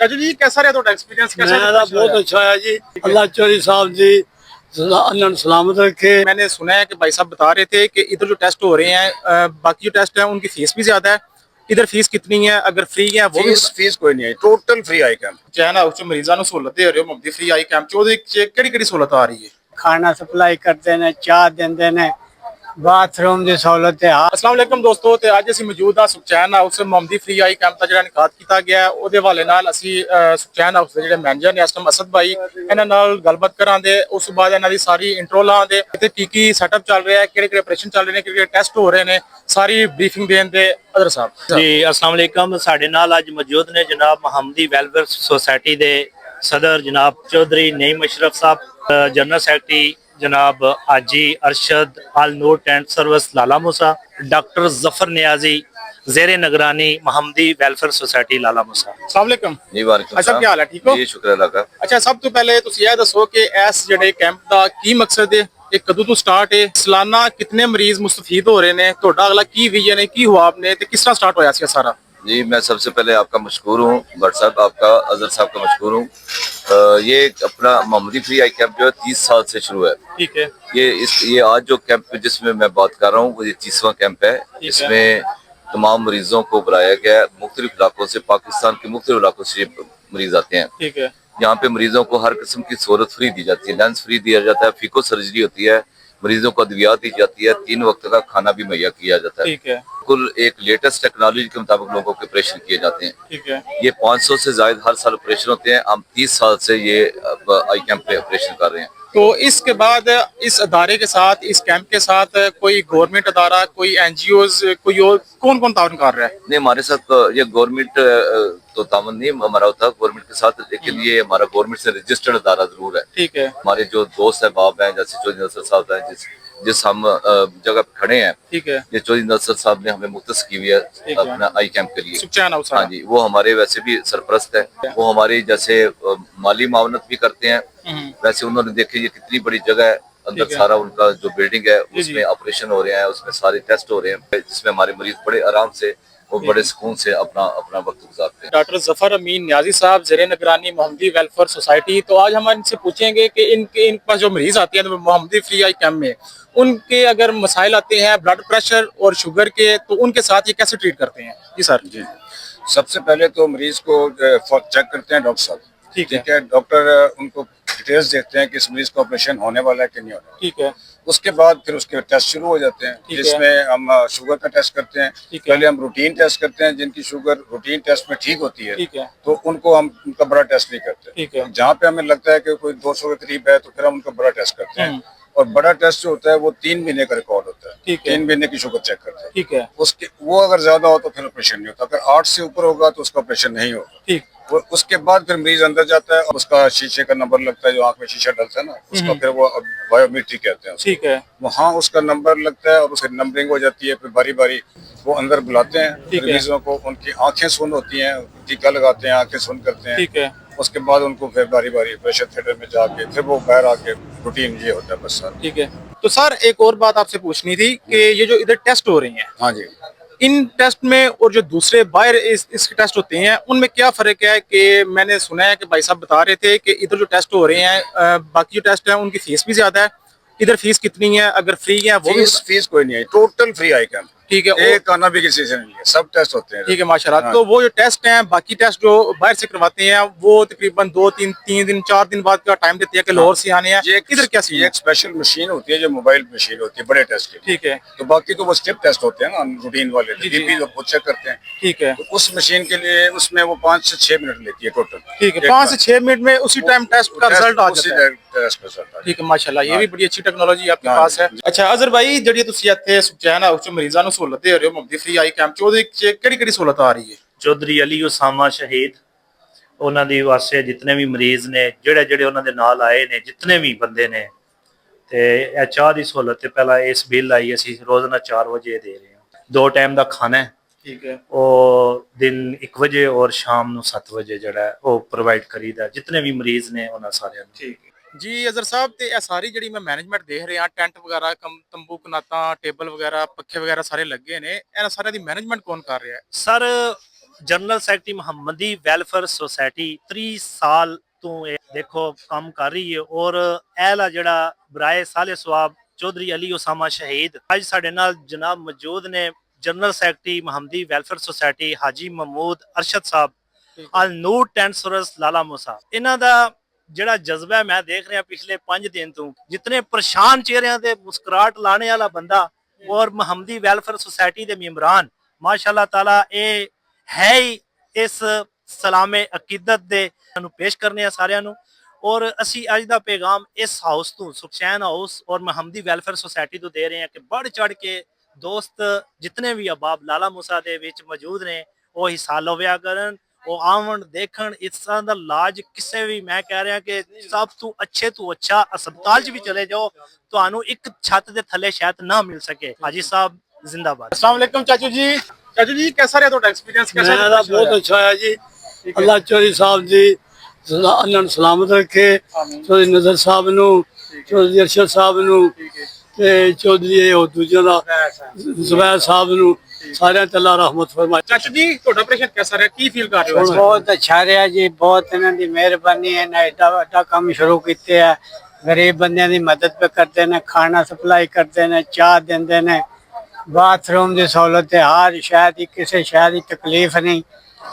चाचू जी कैसा रहा ਤੁਹਾਡਾ एक्सपीरियंस कैसा मेरा बहुत अच्छा है जी। अल्लाह चौधरी साहब जी अल्लाह सलामत रखे। मैंने सुना है कि भाई साहब बता रहे थे कि इधर जो टेस्ट हो रहे हैं बाकी जो टेस्ट है उनकी फीस भी ज्यादा है, इधर फीस कितनी है, अगर फ्री है वो भी फीस कोई नहीं है, टोटल फ्री आई कैंप चैन हाउस च मरीजां ਨੂੰ ਸਹੂਲਤ ਦੇ ਰਹੇ ਹੋ ਮੁਫਤ ਫ੍ਰੀ ਆਈ ਕੈਂਪ ਚ ਉਹਦੇ ਚ ਕਿਹੜੀ ਕਿਹੜੀ ਸਹੂਲਤ ਆ ਰਹੀ ਹੈ? खाना सप्लाई करते ने, चाह देंदे ने, बाथरूम की सहूलत है। अस्सलाम वालेकुम दोस्तों, ਤੇ ਅੱਜ ਅਸੀਂ ਮੌਜੂਦ ਹਾਂ Sukhchain house ਮੁਹੰਮਦੀ free eye camp ਦਾ ਜਿਹੜਾ ਇਨਕਾਦ ਕੀਤਾ ਗਿਆ ਉਹਦੇ ਹਵਾਲੇ ਨਾਲ ਅਸੀਂ ਸੁਖਚੈਨ ਹਾਊਸ ਦੇ ਜਿਹੜੇ ਮੈਨੇਜਰ ਨੇ ਅਸਲਮ ਅਸਦ ਭਾਈ ਇਹਨਾਂ ਨਾਲ ਗੱਲਬਾਤ ਕਰਾਂਗੇ। ਉਸ ਤੋਂ ਬਾਅਦ ਇਹਨਾਂ ਦੀ ਸਾਰੀ ਇੰਟਰੋ ਲਾਂਗੇ ਤੇ ਕੀ ਸੈਟਅਪ ਚੱਲ ਰਿਹਾ ਹੈ, ਕਿਹੜੇ ਕਿਹੜੇ ਆਪਰੇਸ਼ਨ ਚੱਲ ਰਹੇ ਨੇ, ਕਿਹੜੇ ਟੈਸਟ ਹੋ ਰਹੇ ਨੇ, ਸਾਰੀ ਬਰੀਫਿੰਗ ਦੇਣ ਦੇ ਅਦਰ ਸਾਹਿਬ ਜੀ। अस्सलाम वालेकुम, ਸਾਡੇ ਨਾਲ ਅੱਜ ਮੌਜੂਦ ਨੇ ਜਨਾਬ ਮੁਹੰਮਦੀ ਵੈਲਫੇਅਰ ਸੁਸਾਇਟੀ ਦੇ सदर जनाब चौधरी नईम अशरफ साहब, जनरल सेक्रेटरी जनाब हाजी अरशद अल नूर टेंट सर्विस लाला मूसा, डॉक्टर जफर नियाजी जेरे निगरानी मुहम्मदी वेलफेयर सोसाइटी लाला मूसा। अस्सलाम वालेकुम जी। वालेकुम अच्छा, क्या हाल है, ठीक हो? जी शुक्र अल्लाह का। अच्छा, सब तो पहले ਤੁਸੀਂ ਇਹ ਦੱਸੋ ਕਿ ਇਸ ਜਿਹੜੇ ਕੈਂਪ ਦਾ ਕੀ ਮਕਸਦ ਹੈ, ਇਹ ਕਦੋਂ ਤੋਂ ਸਟਾਰਟ ਹੈ, ਸਾਲਾਨਾ ਕਿੰਨੇ ਮਰੀਜ਼ ਮੁਸਤਫੀਦ ਹੋ ਰਹੇ ਨੇ, ਤੁਹਾਡਾ ਅਗਲਾ ਕੀ ਵਿਜ਼ਨ ਹੈ, ਕੀ ਹੁਆ ਆਪਨੇ ਤੇ ਕਿਸ ਤਰ੍ਹਾਂ ਸਟਾर्ट ਹੋਇਆ ਸੀ ਸਾਰਾ? जी मैं सबसे पहले आपका मशकूर हूँ, भट्ट साहब आपका, अजहर साहब का मशकूर हूँ। ये अपना मोहम्मदी फ्री आई कैंप जो है 30 साल से शुरू है। ठीक है। ये आज जो कैंप जिसमें मैं बात कर रहा हूँ वो ये 30वां कैंप है। इसमें तमाम मरीजों को बुलाया गया है, मुख्तलिफ इलाकों से, पाकिस्तान के मुख्तलिफ इलाकों से मरीज आते हैं। ठीक है। यहाँ पे मरीजों को हर किस्म की सहूलत फ्री दी जाती है, लेंस फ्री दिया जाता है, फीको सर्जरी होती है, मरीजों को अद्वियात दी जाती है, 3 वक्त का खाना भी मुहैया किया जाता है। ठीक है। कुल एक लेटेस्ट टेक्नोलॉजी के मुताबिक लोगों के ऑपरेशन किए जाते हैं। ठीक है। ये 500 से ज्यादा हर साल ऑपरेशन होते हैं। हम 30 साल से ये आई कैंप पे ऑपरेशन कर रहे हैं। तो इसके बाद इस अदारे के साथ, इस कैंप के साथ कोई गवर्नमेंट अदारा, कोई एनजीओज, कोई और कौन कौन ताउन कर रहा है? नहीं, हमारे साथ ये गवर्नमेंट तो तावन नहीं हमारा होता गवर्नमेंट के साथ, लेकिन ये हमारा गवर्नमेंट से रजिस्टर्ड अदारा जरूर है। ठीक है। हमारे जो दोस्त अहबाब हैं, जैसे चौधरी नसर साहब हैं, जिस हम जगह पे खड़े हैं, ठीक है, ये चौधरी नसर साहब ने हमें मुख्तस की हुई है अपना आई कैंप के लिए। सुखचैन हाउस, हाँ जी, वो हमारे वैसे भी सरपरस्त है, वो हमारी जैसे माली मावनत भी करते हैं, वैसे उन्होंने देखिए ये कितनी बड़ी जगह है, अंदर सारा उनका जो बिल्डिंग है उसमें ऑपरेशन हो रहे हैं, उसमें सारे टेस्ट हो रहे हैं, जिसमें हमारे मरीज बड़े आराम से और बड़े सुकून से अपना वक्त गुजारते हैं। डॉक्टर जफर अमीन नियाजी साहब, ज़ेरे निगरानी मुहम्मदी वेलफेयर सोसाइटी। तो आज हम इनसे पूछेंगे कि इनके पास जो मरीज आते हैं मुहम्मदी फ्री आई कैंप में, उनके अगर मसाइल आते हैं ब्लड प्रेशर और शुगर के, तो उनके साथ ये कैसे ट्रीट करते हैं? जी सर। जी, सबसे पहले तो मरीज को चेक करते हैं डॉक्टर साहब। ठीक है। डॉक्टर उनको डिटेल्स देखते हैं कि इस मरीज का ऑपरेशन होने वाला है कि नहीं होना। ठीक है। उसके बाद फिर उसके टेस्ट शुरू हो जाते हैं, जिसमें हम शुगर का टेस्ट करते हैं। पहले हम रूटीन टेस्ट करते हैं, जिनकी शुगर रूटीन टेस्ट में ठीक होती है, ठीक है, तो उनको हम उनका बड़ा टेस्ट नहीं करते। ठीक है। जहाँ पे हमें लगता है कि कोई 200 के करीब है तो फिर हम उनका बड़ा टेस्ट करते हैं। और बड़ा टेस्ट जो होता है वो 3 महीने का रिकॉर्ड होता है। ठीक है। 3 महीने की शुगर चेक करते हैं। ठीक है। उसके वो अगर ज्यादा हो तो फिर ऑपरेशन नहीं होता, अगर 8 से ऊपर होगा तो उसका ऑपरेशन नहीं होगा। ठीक। उसके बाद फिर मरीज अंदर जाता है और उसका शीशे का नंबर लगता है, जो आंख में शीशा डलता है ना, उसका फिर वो बायोमेट्रिक कहते हैं। ठीक है। वहाँ उसका नंबर लगता है और उसे नंबरिंग हो जाती है। फिर बारी बारी वो अंदर बुलाते हैं मरीजों को, उनकी आंखें सुन होती हैं, टीका लगाते हैं, आंखें सुन करते हैं। ठीक है। उसके बाद उनको फिर बारी बारी ऑपरेशन थिएटर में जाके फिर वो बाहर आके रूटीन ये होता है बस सर। ठीक है। तो सर एक और बात आपसे पूछनी थी कि ये जो इधर टेस्ट हो रही हैं, हाँ जी, इन टेस्ट में और जो दूसरे बाहर इसके टेस्ट होते हैं उनमें क्या फर्क है? कि मैंने सुना है कि भाई साहब बता रहे थे कि इधर जो टेस्ट हो रहे हैं बाकी जो टेस्ट है उनकी फीस भी ज्यादा है, इधर फीस कितनी है, अगर फ्री है वो भी? फीस कोई नहीं है, टोटल फ्री आई कैंप। ठीक है। एक आना भी किसी से नहीं है, सब टेस्ट होते हैं। ठीक है, माशाल्लाह। तो वो जो टेस्ट हैं, बाकी टेस्ट जो बाहर से करवाते हैं वो तकरीबन 2-3 दिन 4 दिन बाद का टाइम देते हैं कि लाहौर से आने हैं। ये इधर क्या सीन है? एक स्पेशल मशीन होती है जो मोबाइल मशीन होती है बड़े टेस्ट की। ठीक है। तो बाकी तो वो स्टेप टेस्ट होते हैं ना, रूटीन वाले बीपी जो खुद चेक करते हैं। ठीक है। तो उस मशीन के लिए उसमें वो 5 से 6 मिनट लेती है टोटल। ठीक है, 5 से 6 मिनट में उसी टाइम टेस्ट का रिजल्ट आ जाता है। ठीक है, माशाल्लाह, ये भी बड़ी अच्छी टेक्नोलॉजी आपके पास है। अच्छा अजहर भाई, ਜਿਹੜੀ ਤੁਸੀਂ ਇੱਥੇ ਸੁਖਚੈਨ ਹਾਊਸ ਚ ਮਰੀਜ਼ਾਂ ਨੂੰ ਸਹੂਲਤ ਦੇ ਰਹੇ ਹੋ ਮੁਹੰਮਦੀ ਫ੍ਰੀ ਆਈ ਕੈਂਪ ਚ, ਉਹਦੇ ਚ ਕਿਹੜੀ ਕਿਹੜੀ ਸਹੂਲਤ ਆ ਰਹੀ ਹੈ? ਚੌਧਰੀ ਅਲੀ ਉਸਾਮਾ ਸ਼ਹੀਦ ਉਹਨਾਂ ਦੀ ਵਾਸਤੇ ਜਿੰਨੇ ਵੀ ਮਰੀਜ਼ ਨੇ, ਜਿਹੜੇ ਉਹਨਾਂ ਦੇ ਨਾਲ ਆਏ ਨੇ, ਜਿੰਨੇ ਵੀ ਬੰਦੇ ਨੇ, ਤੇ ਇਹ ਚਾਹ ਦੀ ਸਹੂਲਤ ਤੇ ਪਹਿਲਾਂ ਇਸ ਬਿੱਲ ਆਈ, ਅਸੀਂ ਰੋਜ਼ਾਨਾ 4 ਵਜੇ ਦੇ ਰਹੇ ਹਾਂ। 2 ਟਾਈਮ ਦਾ ਖਾਣਾ ਹੈ, ਠੀਕ ਹੈ, ਉਹ ਦਿਨ 1 ਵਜੇ ਔਰ ਸ਼ਾਮ ਨੂੰ 7 ਵਜੇ ਜਿਹੜਾ ਉਹ ਪ੍ਰੋਵਾਈਡ ਕਰੀਦਾ ਜਿੰਨੇ ਵੀ ਮਰੀਜ਼ ਨੇ ਉਹਨਾਂ ਸਾਰਿਆਂ ਨੂੰ। ਠੀਕ ਹੈ जी अजहर साहब, ਤੇ ਇਹ ਸਾਰੀ ਜਿਹੜੀ ਮੈਂ ਮੈਨੇਜਮੈਂਟ ਦੇਖ ਰਿਹਾ, ਟੈਂਟ ਵਗੈਰਾ, ਤੰਬੂ ਕਨਾਤਾਂ, ਟੇਬਲ ਵਗੈਰਾ, ਪੱਖੇ ਵਗੈਰਾ ਸਾਰੇ ਲੱਗੇ ਨੇ, ਇਹਨਾਂ ਸਾਰਿਆਂ ਦੀ ਮੈਨੇਜਮੈਂਟ ਕੌਣ ਕਰ ਰਿਹਾ ਹੈ? Sir general secretary Muhammadi welfare society 30 ਸਾਲ ਤੋਂ ਇਹ ਦੇਖੋ ਕੰਮ ਕਰ ਰਹੀ ਹੈ ਔਰ ਇਹਲਾ ਜਿਹੜਾ ਬਰਾਏ ਸਾਲੇ ਸਵਾਬ ਚੌਧਰੀ ਅਲੀ ਉਸਾਮਾ ਸ਼ਹੀਦ ਅੱਜ ਸਾਡੇ ਨਾਲ ਜਨਾਬ ਮੌਜੂਦ ਨੇ general secretary Muhammadi welfare society ਹਾਜੀ ਮਹਿਮੂਦ ਅਰਸ਼ਦ ਸਾਹਿਬ ਅਲ ਨੂਰ ਟੈਂਸਰਸ ਲਾਲਾ ਮੂਸਾ। ਇਹਨਾਂ ਦਾ ਜਿਹੜਾ ਜਜ਼ਬਾ ਹੈ ਮੈਂ ਦੇਖ ਰਿਹਾ ਪਿਛਲੇ 5 ਦਿਨ ਤੋਂ ਜਿਤਨੇ ਪਰੇਸ਼ਾਨ ਚਿਹਰਿਆਂ ਤੇ ਮੁਸਕਰਾਹਟ ਲਾਣੇ ਵਾਲਾ ਬੰਦਾ ਔਰ ਮੁਹੰਮਦੀ ਵੈਲਫੇਅਰ ਸੁਸਾਇਟੀ ਦੇ ਮੈਂਬਰਾਂ ਮਾਸ਼ਾਅੱਲਾ ਤਾਲਾ ਇਹ ਹੈ ਹੀ ਇਸ ਸਲਾਮੇ ਅਕੀਦਤ ਦੇ ਨੂੰ ਪੇਸ਼ ਕਰਨੇ ਆ ਸਾਰਿਆਂ ਨੂੰ। ਔਰ ਅਸੀਂ ਅੱਜ ਦਾ ਪੈਗਾਮ ਇਸ ਹਾਊਸ ਤੋਂ ਸੁਖਚੈਨ ਹਾਊਸ ਔਰ ਮੁਹੰਮਦੀ ਵੈਲਫੇਅਰ ਸੁਸਾਇਟੀ ਤੋਂ ਦੇ ਰਹੇ ਹਾਂ ਕਿ बढ़ चढ़ के ਦੋਸਤ ਜਿਤਨੇ ਵੀ ਅਬਾਬ ਲਾਲਾ ਮੂਸਾ ਦੇ ਵਿੱਚ ਮੌਜੂਦ ਨੇ ਉਹ ਹਿੱਸਾ ਲਵਿਆ ਕਰਨ, ਉਹ ਆਵਣ ਦੇਖਣ। ਇਸ ਤਰ੍ਹਾਂ ਦਾ ਇਲਾਜ ਕਿਸੇ ਵੀ ਮੈਂ ਕਹਿ ਰਿਹਾ ਕਿ ਸਭ ਤੋਂ ਅੱਛਾ ਹਸਪਤਾਲ 'ਚ ਵੀ ਚਲੇ ਜਾਓ ਤੁਹਾਨੂੰ ਇੱਕ ਛੱਤ ਦੇ ਥੱਲੇ ਸ਼ਾਇਦ ਨਾ ਮਿਲ ਸਕੇ। ਹਾਜੀ ਸਾਹਿਬ जिंदाबाद। अस्सलाम वालेकुम चाचू जी कैसा रहा ਤੁਹਾਡਾ ਐਕਸਪੀਰੀਅੰਸ कैसा मेरा बहुत अच्छा है जी। अल्लाह चौधरी साहब जी अल्लाह ਨੂੰ सलामत रखे। चौधरी नजर साहब ਨੂੰ, चौधरी अरशद साहब ਨੂੰ ਤੇ चौधरी ਉਹ ਦੂਜਿਆਂ ਦਾ ਜ਼ੁਬੈਰ ਸਾਹਿਬ ਨੂੰ ਸਾਰਿਆਂ ਤੇ ਅੱਲਾਹ ਰਹਿਮਤ ਫਰਮਾਏ। ਚਾਚੂ ਜੀ ਤੁਹਾਡਾ ਆਪਰੇਸ਼ਨ कैसा रहा ਕੀ ਫੀਲ ਕਰ ਰਹੇ ਹੋ? बहुत अच्छा रहा जी, बहुत इन्हों की मेहरबानी है ना। एडा वड्डा काम शुरू किए है, गरीब बंदियां की मदद पे करते हैं, खाना सप्लाई करते हैं, चाह देंगे ने, बाथरूम की सहूलत है, हर शहर की किसी शहर की तकलीफ नहीं।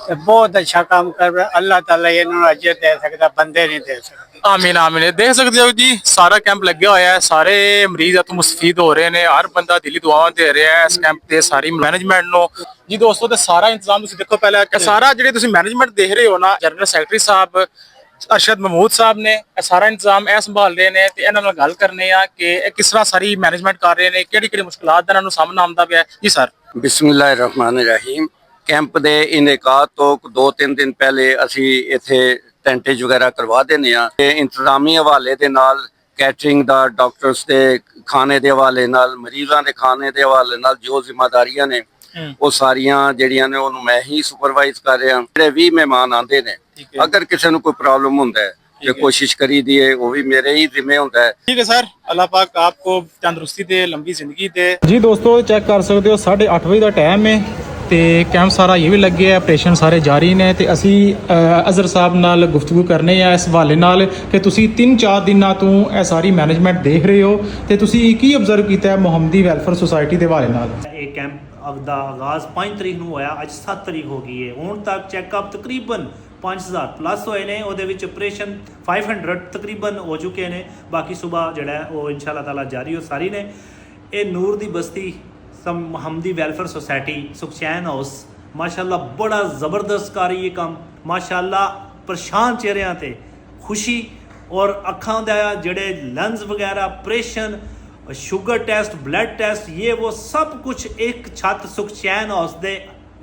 तो बहुत अच्छा काम कर रहा। अल्लाह ताला इन्होंने अजर दे सकता, बंदे नहीं दे सकते। ਆਮੀਨ ਆਮੀਨ। ਦੇਖ ਸਕਦੇ ਹੋ ਜੀ ਸਾਰਾ ਕੈਂਪ ਲੱਗਿਆ ਹੋਇਆ ਹੈ, ਸਾਰੇ ਮਰੀਜ਼ ਇਥੋਂ ਮੁਸਤਫੀਦ ਹੋ ਰਹੇ ਨੇ, ਹਰ ਬੰਦਾ ਦਿਲੀ ਦੁਆਵਾਂ ਦੇ ਰਿਹਾ ਹੈ ਇਸ ਕੈਂਪ ਤੇ ਸਾਰੀ ਮੈਨੇਜਮੈਂਟ ਨੂੰ। ਜੀ ਦੋਸਤੋ ਤੇ ਸਾਰਾ ਇੰਤਜ਼ਾਮ ਤੁਸੀਂ ਦੇਖੋ ਪਹਿਲਾਂ ਕਿ ਸਾਰਾ ਜਿਹੜੇ ਤੁਸੀਂ ਮੈਨੇਜਮੈਂਟ ਦੇਖ ਰਹੇ ਹੋ ਨਾ, ਜਨਰਲ ਸੈਕਟਰੀ ਸਾਹਿਬ ਅਰਸ਼ਦ ਮਹਿਮੂਦ ਸਾਹਿਬ ਨੇ ਇਹ ਸਾਰਾ ਇੰਤਜ਼ਾਮ ਇਹ ਸੰਭਾਲ ਰਹੇ ਨੇ ਤੇ ਇਹਨਾਂ ਨਾਲ ਗੱਲ ਕਰਨੇ ਆ ਕਿ ਇਹ ਕਿਸ ਤਰ੍ਹਾਂ ਸਾਰੀ ਮੈਨੇਜਮੈਂਟ ਕਰ ਰਹੇ ਨੇ, ਕਿਹੜੀ ਕਿਹੜੀ ਮੁਸ਼ਕਲਾਂ ਦਾ ਇਹਨਾਂ ਨੂੰ ਸਾਹਮਣਾ ਆਉਂਦਾ ਪਿਆ। ਜੀ ਸਰ ਬਿਸਮਿਲ੍ਲਾਹਿਰਰਹਿਮਾਨਿਰਰਹੀਮ। ਕੈਂਪ ਦੇ ਇਨੇਕਾਤ ਤੋਂ 2-3 ਦਿਨ ਪਹਿਲੇ ਅਸੀਂ ਇੱਥੇ ਟੈਂਟੇਜ ਵਗੈਰਾ ਕਰਵਾ ਦਿੰਦੇ ਆ ਤੇ ਇੰਤਜ਼ਾਮੀ ਹਵਾਲੇ ਦੇ ਨਾਲ, ਕੈਟਰਿੰਗ ਦਾ, ਡਾਕਟਰਸ ਦੇ ਖਾਣੇ ਦੇ ਹਵਾਲੇ ਨਾਲ, ਮਰੀਜ਼ਾਂ ਦੇ ਖਾਣੇ ਦੇ ਹਵਾਲੇ ਨਾਲ ਜੋ ਜ਼ਿੰਮੇਵਾਰੀਆਂ ਨੇ ਉਹ ਸਾਰੀਆਂ ਜਿਹੜੀਆਂ ਨੇ ਉਹਨੂੰ ਮੈਂ ਹੀ ਸੁਪਰਵਾਈਜ਼ ਕਰ ਰਿਹਾ। ਜਿਹੜੇ ਵੀ ਮਹਿਮਾਨ ਆਉਂਦੇ ਨੇ ਅਗਰ ਕਿਸੇ ਨੂੰ ਕੋਈ ਪ੍ਰੋਬਲਮ ਹੁੰਦਾ ਹੈ ਤੇ ਕੋਸ਼ਿਸ਼ ਕਰੀ ਦੀ ਹੈ ਉਹ ਵੀ ਮੇਰੇ ਹੀ ਜ਼ਿੰਮੇ ਹੁੰਦਾ ਹੈ। ठीक है सर, अल्लाह पाक आपको तंदुरुस्ती दे, लंबी जिंदगी दे। जी दोस्तों चेक कर सकते हो 8:30 बजे का टाइम है ਤੇ ਕੈਂਪ ਸਾਰਾ ਇਹ ਵੀ ਲੱਗੇ ਆ, ਆਪਰੇਸ਼ਨ ਸਾਰੇ ਜਾਰੀ ਨੇ ਤੇ ਅਸੀਂ ਅਜ਼ਹਰ ਸਾਹਿਬ ਨਾਲ ਗੁਫ਼ਤਗੂ ਕਰਨੇ ਆ ਇਸ ਹਵਾਲੇ ਨਾਲ ਕਿ ਤੁਸੀਂ 3-4 ਦਿਨਾਂ ਤੋਂ ਇਹ ਸਾਰੀ ਮੈਨੇਜਮੈਂਟ ਦੇਖ ਰਹੇ ਹੋ ਤੇ ਤੁਸੀਂ ਕੀ ਆਬਜ਼ਰਵ ਕੀਤਾ ਹੈ ਮੁਹੰਮਦੀ ਵੈਲਫੇਅਰ ਸੁਸਾਇਟੀ ਦੇ ਹਵਾਲੇ ਨਾਲ। ਇਹ ਕੈਂਪ ਦਾ ਆਗਾਜ਼ 5 ਤਰੀਕ ਨੂੰ ਹੋਇਆ, ਅੱਜ 7 ਤਰੀਕ ਹੋ ਗਈ ਹੈ। ਹੁਣ ਤੱਕ ਚੈੱਕਅਪ ਤਕਰੀਬਨ 5000 ਪਲੱਸ ਹੋਏ ਨੇ, ਉਹਦੇ ਵਿੱਚ ਆਪਰੇਸ਼ਨ 500 ਤਕਰੀਬਨ ਹੋ ਚੁੱਕੇ ਨੇ। ਬਾਕੀ ਸਵੇਰ ਜਿਹੜਾ ਉਹ ਇਨਸ਼ਾਅੱਲਾ ਤਾਲਾ ਜਾਰੀ ਹੋ ਸਾਰੀ ਨੇ। ਇਹ ਨੂਰ ਦੀ ਬਸਤੀ ਮੁਹੰਮਦੀ ਵੈਲਫੇਅਰ ਸੁਸਾਇਟੀ ਸੁਖਚੈਨ ਹਾਊਸ ਮਾਸ਼ਾਅੱਲਾ ਬੜਾ ਜ਼ਬਰਦਸਤ ਕਰ ਰਹੀ ਹੈ ਕੰਮ। ਮਾਸ਼ਾਅੱਲਾ ਪਰੇਸ਼ਾਨ ਚਿਹਰਿਆਂ ਤੇ ਖੁਸ਼ੀ ਔਰ ਅੱਖਾਂ ਦਾ ਜਿਹੜੇ ਲੈਂਸ ਵਗੈਰਾ, operation, sugar test, blood test, ਇਹ ਉਹ ਸਭ ਕੁਝ ਇੱਕ ਛੱਤ ਸੁਖਚੈਨ ਹਾਊਸ ਦੇ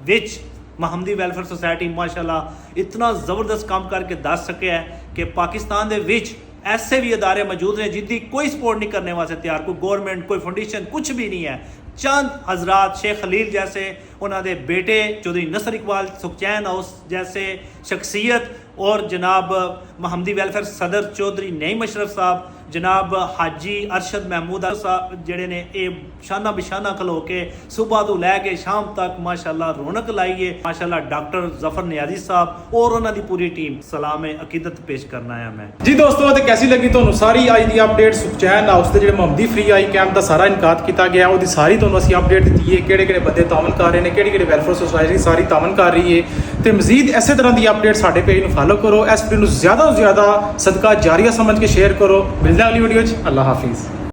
ਵਿੱਚ ਮੁਹੰਮਦੀ ਵੈਲਫੇਅਰ ਸੁਸਾਇਟੀ ਮਾਸ਼ਾਅੱਲਾ ਇਤਨਾ ਜ਼ਬਰਦਸਤ ਕੰਮ ਕਰਕੇ ਦੱਸ ਸਕਿਆ ਹੈ ਕਿ ਪਾਕਿस्तान ਦੇ ਵਿੱਚ ऐसे भी अदारे मौजूद हैं जिनकी कोई सपोर्ट नहीं करने वास्ते तैयार, कोई गवर्नमेंट, कोई फाउंडेशन, कुछ भी नहीं है। चंद हजरात शेख खलील जैसे, उन्होंने बेटे चौधरी नसर इकबाल, सुखचैन हाउस जैसे शख्सियत और जनाब मुहम्मदी वेलफेयर सदर चौधरी नईम अशरफ साहब, जनाब हाजी अरशद महमूद साहब ਜਿਹੜੇ ਨੇ ਇਹ ਸ਼ਾਨਾ ਬਿਸ਼ਾਨਾ ਖਲੋ ਕੇ ਸਵੇਰ ਤੋਂ ਲੈ ਕੇ ਸ਼ਾਮ ਤੱਕ ਮਾਸ਼ਾਅੱਲਾ ਰੌਣਕ ਲਾਈਏ। ਮਾਸ਼ਾਅੱਲਾ ਡਾਕਟਰ ਜ਼ਫਰ ਨਿਆਜ਼ੀ ਸਾਹਿਬ ਔਰ ਉਹਨਾਂ ਦੀ ਪੂਰੀ ਟੀਮ ਸਲਾਮੇ ਅਕੀਦਤ ਪੇਸ਼ ਕਰਨਾ ਹੈ ਮੈਂ। ਜੀ ਦੋਸਤੋ ਤੇ ਕੈਸੀ ਲੱਗੀ ਤੁਹਾਨੂੰ ਸਾਰੀ ਅੱਜ ਦੀ ਅਪਡੇਟ ਸੁਖਚੈਨ ਹਾਊਸ ਦੇ ਜਿਹੜੇ ਮੁਹੰਮਦੀ ਫ੍ਰੀ ਆਈ ਕੈਂਪ ਦਾ ਸਾਰਾ ਇਨਕਾਦ ਕੀਤਾ ਗਿਆ, ਉਹਦੀ ਸਾਰੀ ਤੁਹਾਨੂੰ ਅਸੀਂ ਅਪਡੇਟ ਦਿੱਤੀ ਹੈ, ਕਿਹੜੇ ਕਿਹੜੇ ਬੰਦੇ ਤਾਮਨ ਕਰ ਰਹੇ ਨੇ, ਕਿਹੜੀ ਕਿਹੜੀ ਵੈਲਫੇਅਰ ਸੁਸਾਇਟੀ ਸਾਰੀ ਤਾਮਨ ਕਰ ਰਹੀ ਹੈ। ਤੇ ਮਜ਼ੀਦ ਇਸੇ ਤਰ੍ਹਾਂ ਦੀ ਅਪਡੇਟ ਸਾਡੇ ਪੇਜ ਨੂੰ ਫਾਲੋ ਕਰੋ, ਇਸ ਵੀਡੀਓ ਨੂੰ ਜ਼ਿਆਦਾ ਤੋਂ ਜ਼ਿਆਦਾ ਸਦਕਾ ਜਾਰੀਆ ਸਮਝ ਕੇ ਸ਼ੇਅਰ ਕਰੋ। ਮਿਲਦੇ ਹਾਂ ਅਗਲੀ ਵੀਡੀਓ 'ਚ। ਅੱਲਾਹ ਹਾਫਿਜ਼।